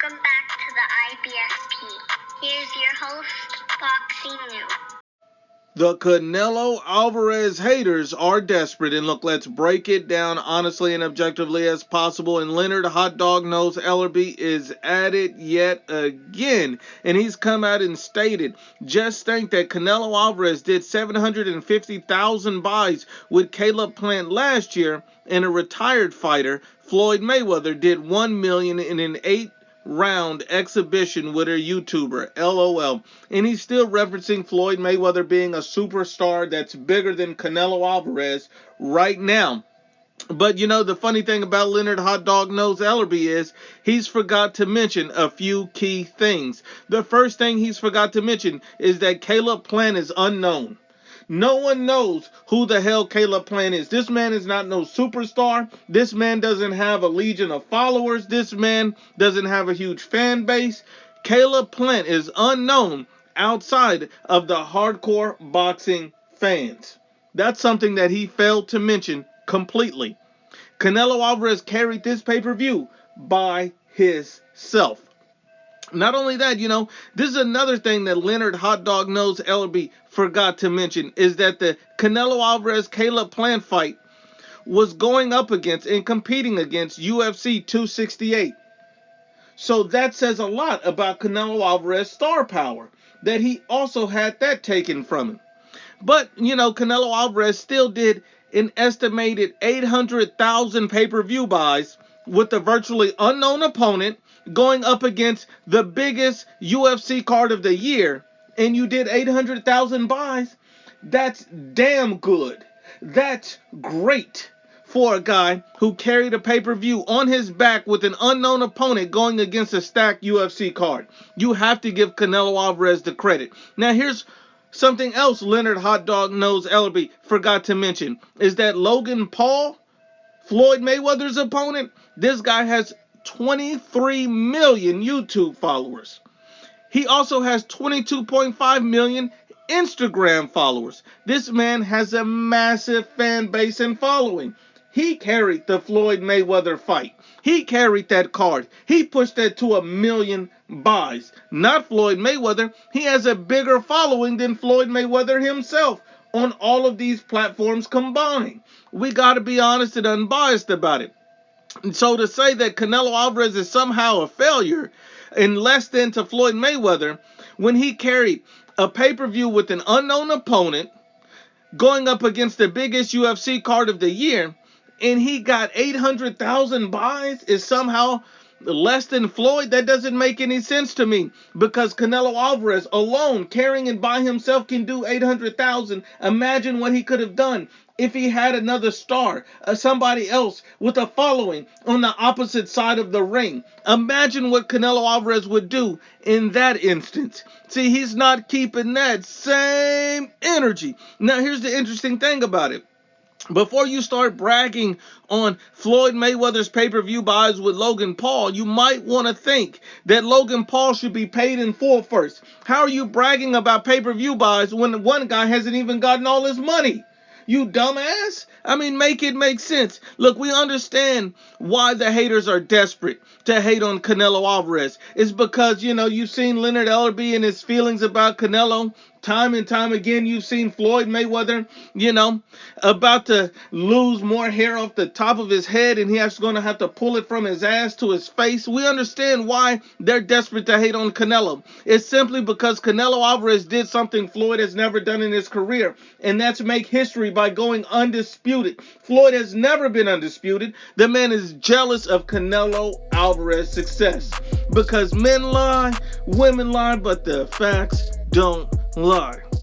Welcome back to the IBFP. Here's your host, Boxing New. The Canelo Alvarez haters are desperate, and look, let's break it down honestly and objectively as possible. And Leonard Hot Dog Nose Ellerbe is at it yet again, and he's come out and stated, just think that Canelo Alvarez did 750,000 buys with Caleb Plant last year, and a retired fighter, Floyd Mayweather, did 1 million in an 8-round exhibition with a YouTuber, LOL. And he's still referencing Floyd Mayweather being a superstar that's bigger than Canelo Alvarez right now. But you know, the funny thing about Leonard Hot Dog Nose Ellerbe is he's forgot to mention a few key things. The first thing he's forgot to mention is that Caleb Plant is unknown. No one knows who the hell Caleb Plant is. This man is not no superstar. This man doesn't have a legion of followers. This man doesn't have a huge fan base. Caleb Plant is unknown outside of the hardcore boxing fans. That's something that he failed to mention completely. Canelo Alvarez carried this pay-per-view by himself. Not only that, you know, this is another thing that Leonard Hot Dog Nose Ellerbe forgot to mention, is that the Canelo Alvarez Caleb Plant fight was going up against and competing against UFC 268. So that says a lot about Canelo Alvarez's star power, that he also had that taken from him. But, you know, Canelo Alvarez still did an estimated 800,000 pay-per-view buys with a virtually unknown opponent going up against the biggest UFC card of the year, and you did 800,000 buys. That's damn good. That's great for a guy who carried a pay-per-view on his back with an unknown opponent going against a stacked UFC card. You have to give Canelo Alvarez the credit. Now here's something else Leonard Hot Dog Nose Ellerbe forgot to mention, is that Logan Paul, Floyd Mayweather's opponent, this guy has 23 million YouTube followers. He also has 22.5 million Instagram followers. This man has a massive fan base and following. He carried the Floyd Mayweather fight. He carried that card. He pushed that to 1 million buys. Not Floyd Mayweather. He has a bigger following than Floyd Mayweather himself on all of these platforms combined. We got to be honest and unbiased about it. And so to say that Canelo Alvarez is somehow a failure and less than to Floyd Mayweather, when he carried a pay-per-view with an unknown opponent going up against the biggest UFC card of the year, and he got 800,000 buys, is somehow less than Floyd? That doesn't make any sense to me, because Canelo Alvarez alone, carrying it by himself, can do 800,000. Imagine what he could have done if he had another star, somebody else with a following on the opposite side of the ring. Imagine what Canelo Alvarez would do in that instance. See, he's not keeping that same energy. Now, here's the interesting thing about it. Before you start bragging on Floyd Mayweather's pay-per-view buys with Logan Paul, you might want to think that Logan Paul should be paid in full first. How are you bragging about pay-per-view buys when one guy hasn't even gotten all his money? You dumbass. I mean, make it make sense. Look, we understand why the haters are desperate to hate on Canelo Alvarez. It's because, you know, you've seen Leonard Ellerbe and his feelings about Canelo. Time and time again, you've seen Floyd Mayweather, you know, about to lose more hair off the top of his head, and he's going to have to pull it from his ass to his face. We understand why they're desperate to hate on Canelo. It's simply because Canelo Alvarez did something Floyd has never done in his career, and that's make history by going undisputed. Floyd has never been undisputed. The man is jealous of Canelo Alvarez's success, because men lie, women lie, but the facts don't lie.